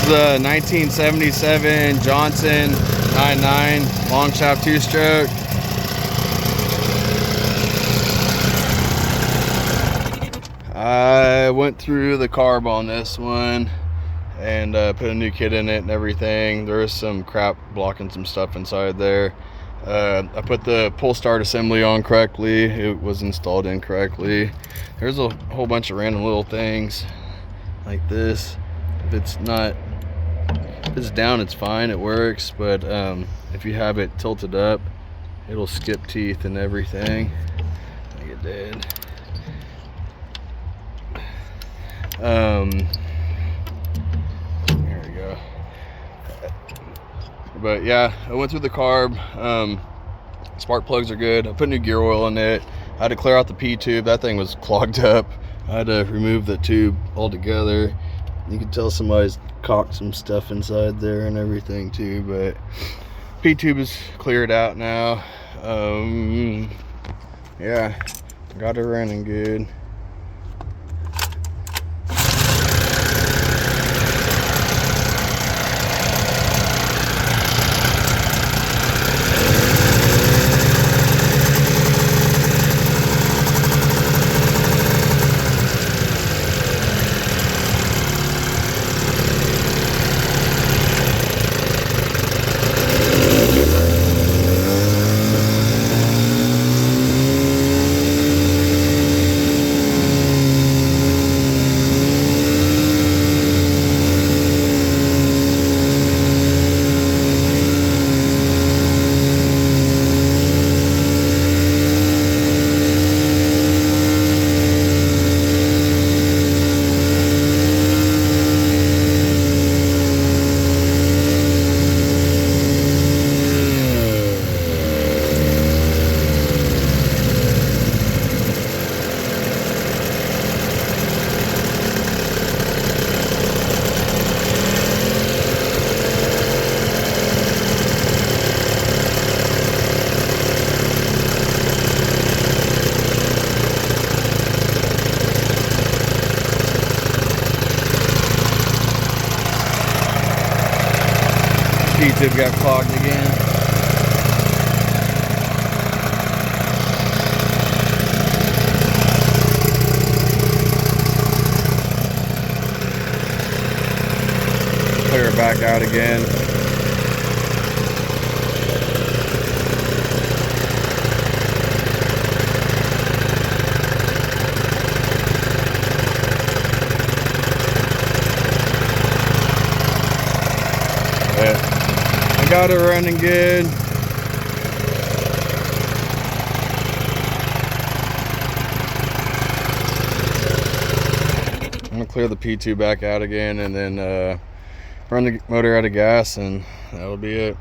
is the 1977 Johnson 99 long shaft 2-stroke. I went through the carb on this one and put a new kit in it and everything. There is some crap blocking some stuff inside there. I put the pull start assembly on correctly. It was installed incorrectly. There's a whole bunch of random little things like this. If it's down, it's fine, it works, but if you have it tilted up, it'll skip teeth and everything like it did. There we go. But yeah, I went through the carb. Spark plugs are good. I put new gear oil in it. I had to clear out the P tube. That thing was clogged up. I had to remove the tube altogether. You can tell somebody's cocked some stuff inside there and everything too, but P tube is cleared out now. Yeah, got it running good. P-tube got clogged again. Clear it back out again. I got it running good. I'm gonna clear the P2 back out again and then run the motor out of gas, and that'll be it.